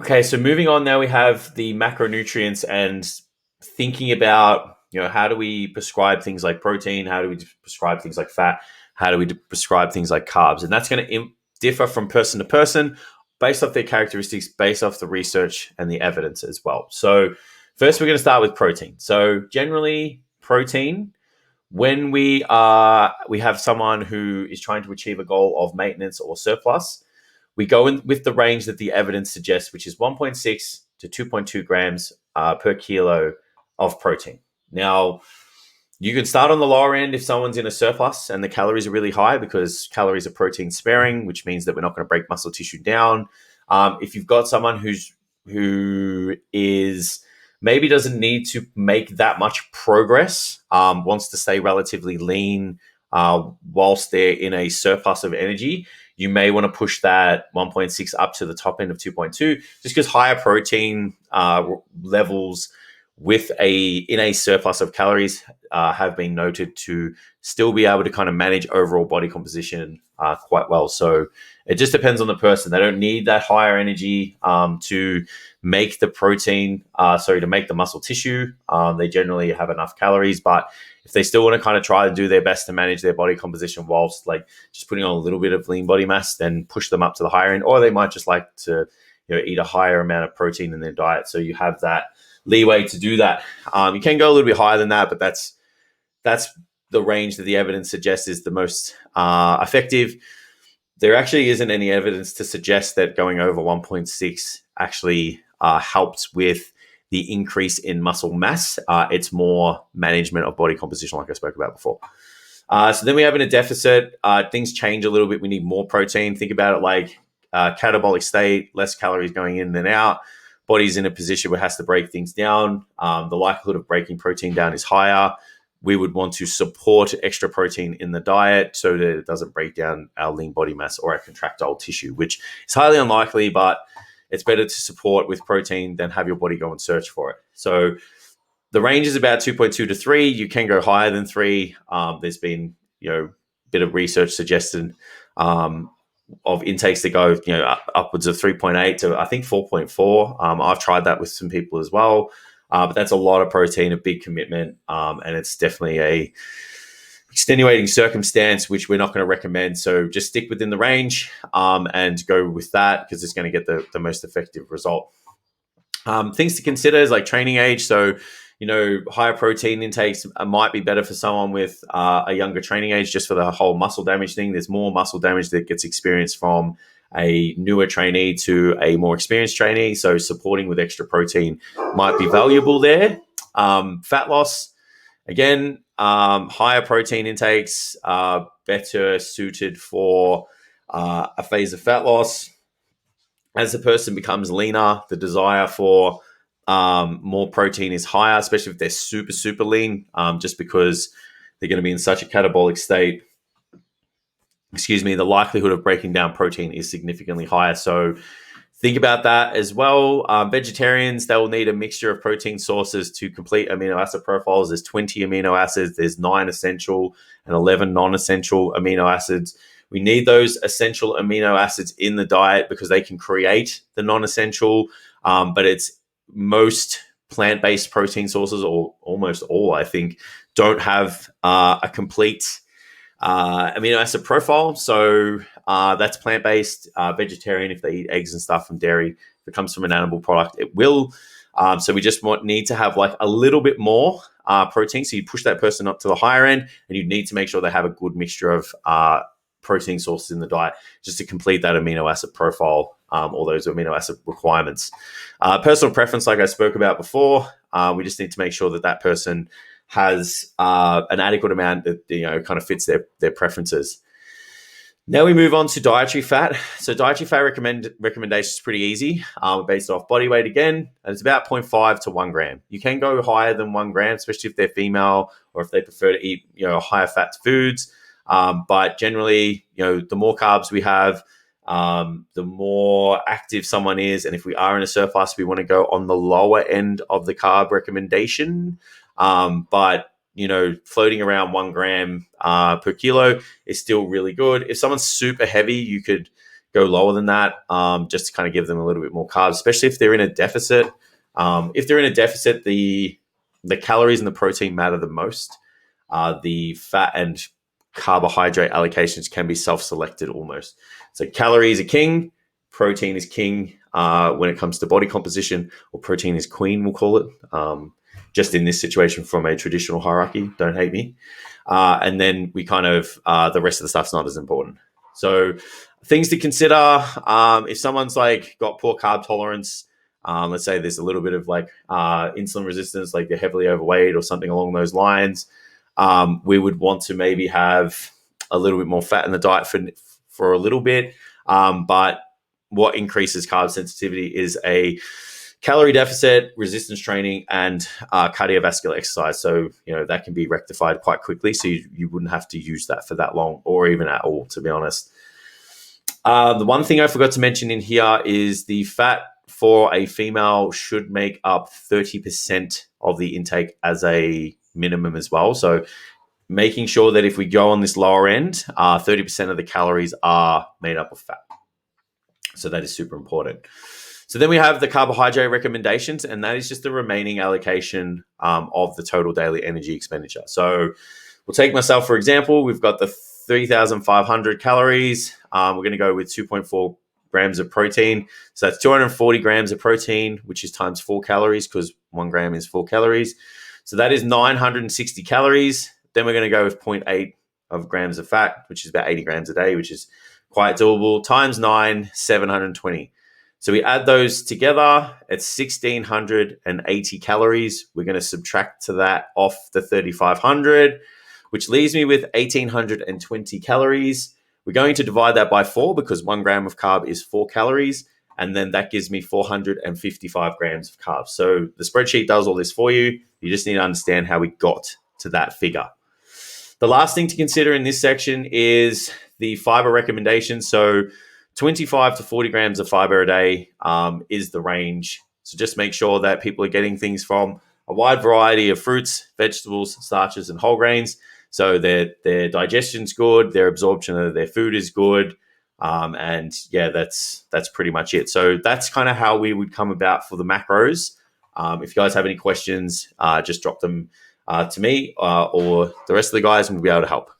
Okay, so moving on now, we have the macronutrients and thinking about, how do we prescribe things like protein? How do we prescribe things like fat? How do we prescribe things like carbs? And that's going to differ from person to person based off their characteristics, based off the research and the evidence as well. So first, we're going to start with protein. So generally, protein, when we have someone who is trying to achieve a goal of maintenance or surplus, we go in with the range that the evidence suggests, which is 1.6 to 2.2 grams per kilo of protein. Now, you can start on the lower end if someone's in a surplus and the calories are really high, because calories are protein sparing, which means that we're not going to break muscle tissue down. If you've got someone who is maybe doesn't need to make that much progress, wants to stay relatively lean whilst they're in a surplus of energy, you may want to push that 1.6 up to the top end of 2.2, just because higher protein levels in a surplus of calories have been noted to still be able to kind of manage overall body composition quite well. So it just depends on the person. They don't need that higher energy to make the protein, to make the muscle tissue. They generally have enough calories, but if they still want to kind of try to do their best to manage their body composition whilst like just putting on a little bit of lean body mass, then push them up to the higher end. Or they might just like to eat a higher amount of protein in their diet, so you have that leeway to do that. You can go a little bit higher than that, but that's the range that the evidence suggests is the most effective. There actually isn't any evidence to suggest that going over 1.6 actually helps with the increase in muscle mass. It's more management of body composition, like I spoke about before. So then we have in a deficit, things change a little bit. We need more protein. Think about it like catabolic state, less calories going in than out. Body's in a position where it has to break things down. The likelihood of breaking protein down is higher. We would want to support extra protein in the diet so that it doesn't break down our lean body mass or our contractile tissue, which is highly unlikely, but it's better to support with protein than have your body go and search for it. So the range is about 2.2 to 3. You can go higher than 3. There's been, a bit of research suggested of intakes that go, upwards of 3.8 to I think 4.4. I've tried that with some people as well. But that's a lot of protein, a big commitment, and it's definitely a extenuating circumstance, which we're not going to recommend. So just stick within the range and go with that, because it's going to get the most effective result. Things to consider is like training age. So, higher protein intakes might be better for someone with a younger training age, just for the whole muscle damage thing. There's more muscle damage that gets experienced from a newer trainee to a more experienced trainee. So supporting with extra protein might be valuable there. Fat loss, again, higher protein intakes are better suited for a phase of fat loss. As the person becomes leaner, the desire for more protein is higher, especially if they're super, super lean, just because they're going to be in such a catabolic state. The likelihood of breaking down protein is significantly higher. So think about that as well. Vegetarians, they will need a mixture of protein sources to complete amino acid profiles. There's 20 amino acids. There's 9 essential and 11 non-essential amino acids. We need those essential amino acids in the diet because they can create the non-essential, but it's most plant-based protein sources, or almost all, I think, don't have a complete amino acid profile. So that's plant-based. Vegetarian, if they eat eggs and stuff from dairy, if it comes from an animal product, it will. So we just need to have like a little bit more protein. So you push that person up to the higher end, and you need to make sure they have a good mixture of protein sources in the diet just to complete that amino acid profile, all those amino acid requirements. Personal preference, like I spoke about before, we just need to make sure that that person has an adequate amount that kind of fits their preferences. Now we move on to dietary fat. So dietary fat recommendation is pretty easy, based off body weight again, and it's about 0.5 to 1 gram. You can go higher than 1 gram, especially if they're female or if they prefer to eat higher fat foods. But generally, the more carbs we have, the more active someone is. And if we are in a surplus, we want to go on the lower end of the carb recommendation. But floating around 1 gram per kilo is still really good. If someone's super heavy, you could go lower than that, just to kind of give them a little bit more carbs, especially if they're in a deficit. If they're in a deficit, the calories and the protein matter the most. The fat and carbohydrate allocations can be self-selected almost. So calories are king, protein is king when it comes to body composition, or protein is queen, we'll call it. Just in this situation from a traditional hierarchy, don't hate me. And then we kind of, the rest of the stuff's not as important. So things to consider, if someone's like got poor carb tolerance, let's say there's a little bit of like insulin resistance, like they're heavily overweight or something along those lines, we would want to maybe have a little bit more fat in the diet for a little bit. But what increases carb sensitivity is a calorie deficit, resistance training, and cardiovascular exercise. So, that can be rectified quite quickly. So you wouldn't have to use that for that long or even at all, to be honest. The one thing I forgot to mention in here is the fat for a female should make up 30% of the intake as a minimum as well. So making sure that if we go on this lower end, 30% of the calories are made up of fat. So that is super important. So then we have the carbohydrate recommendations, and that is just the remaining allocation of the total daily energy expenditure. So we'll take myself, for example. We've got the 3,500 calories. We're going to go with 2.4 grams of protein. So that's 240 grams of protein, which is times 4 calories, because 1 gram is 4 calories. So that is 960 calories. Then we're going to go with 0.8 of grams of fat, which is about 80 grams a day, which is quite doable, times 9, 720. So we add those together, it's 1,680 calories. We're going to subtract to that off the 3,500, which leaves me with 1,820 calories. We're going to divide that by 4 because 1 gram of carb is 4 calories. And then that gives me 455 grams of carbs. So the spreadsheet does all this for you. You just need to understand how we got to that figure. The last thing to consider in this section is the fiber recommendations. So 25 to 40 grams of fiber a day is the range. So just make sure that people are getting things from a wide variety of fruits, vegetables, starches, and whole grains. So their digestion's good, their absorption of their food is good. And yeah, that's pretty much it. So that's kind of how we would come about for the macros. If you guys have any questions, just drop them to me or the rest of the guys, and we'll be able to help.